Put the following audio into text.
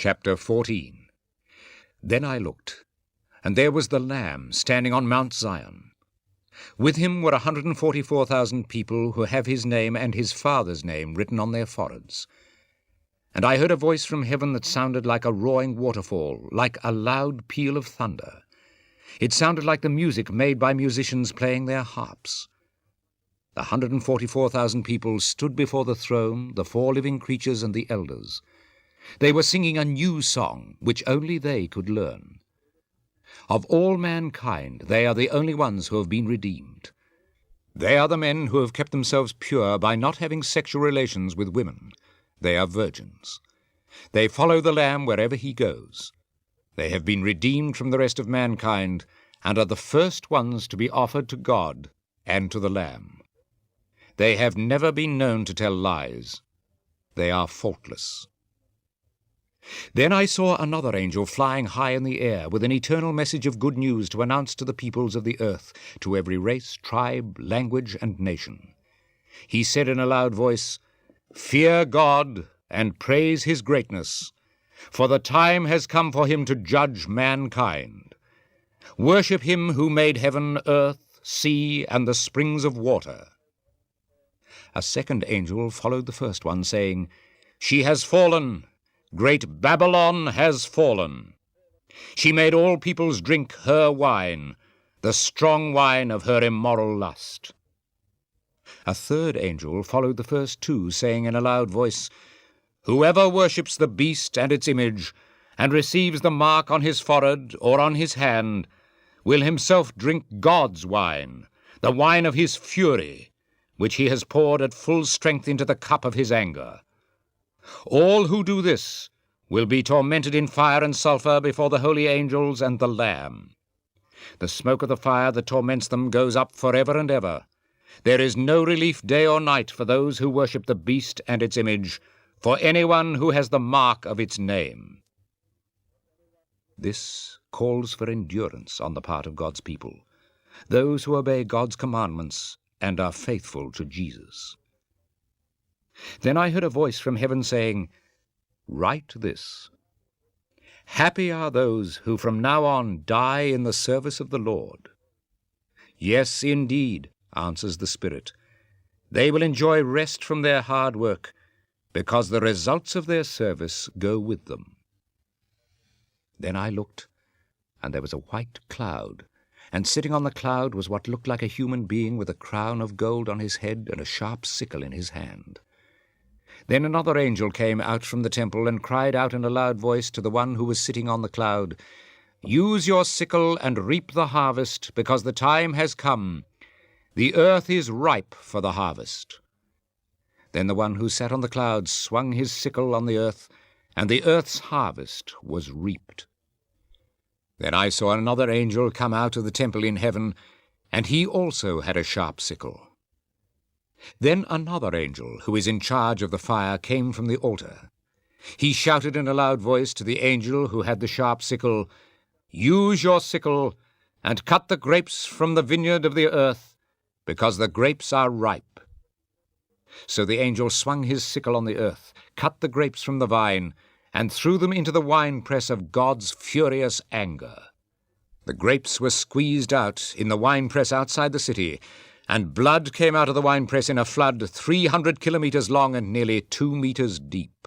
Chapter 14. Then I looked, and there was the Lamb standing on Mount Zion. With him were 144,000 people who have his name and his Father's name written on their foreheads. And I heard a voice from heaven that sounded like a roaring waterfall, like a loud peal of thunder. It sounded like the music made by musicians playing their harps. The 144,000 people stood before the throne, the four living creatures and the elders. They were singing a new song, which only they could learn. Of all mankind, they are the only ones who have been redeemed. They are the men who have kept themselves pure by not having sexual relations with women. They are virgins. They follow the Lamb wherever he goes. They have been redeemed from the rest of mankind, and are the first ones to be offered to God and to the Lamb. They have never been known to tell lies. They are faultless. Then I saw another angel flying high in the air with an eternal message of good news to announce to the peoples of the earth, to every race, tribe, language, and nation. He said in a loud voice, "Fear God and praise his greatness, for the time has come for him to judge mankind. Worship him who made heaven, earth, sea, and the springs of water." A second angel followed the first one, saying, "She has fallen. Great Babylon has fallen. She made all peoples drink her wine, the strong wine of her immoral lust." A third angel followed the first two, saying in a loud voice, "Whoever worships the beast and its image, and receives the mark on his forehead or on his hand, will himself drink God's wine, the wine of his fury, which he has poured at full strength into the cup of his anger. All who do this will be tormented in fire and sulfur before the holy angels and the Lamb. The smoke of the fire that torments them goes up forever and ever. There is no relief day or night for those who worship the beast and its image, for anyone who has the mark of its name." This calls for endurance on the part of God's people, those who obey God's commandments and are faithful to Jesus. Then I heard a voice from heaven saying, "Write this: Happy are those who from now on die in the service of the Lord." "Yes, indeed," answers the Spirit. "They will enjoy rest from their hard work, because the results of their service go with them." Then I looked, and there was a white cloud, and sitting on the cloud was what looked like a human being with a crown of gold on his head and a sharp sickle in his hand. Then another angel came out from the temple and cried out in a loud voice to the one who was sitting on the cloud, "Use your sickle and reap the harvest, because the time has come. The earth is ripe for the harvest." Then the one who sat on the cloud swung his sickle on the earth, and the earth's harvest was reaped. Then I saw another angel come out of the temple in heaven, and he also had a sharp sickle. Then another angel, who is in charge of the fire, came from the altar. He shouted in a loud voice to the angel who had the sharp sickle, "Use your sickle, and cut the grapes from the vineyard of the earth, because the grapes are ripe." So the angel swung his sickle on the earth, cut the grapes from the vine, and threw them into the winepress of God's furious anger. The grapes were squeezed out in the winepress outside the city, and blood came out of the winepress in a flood 300 kilometers long and nearly 2 meters deep.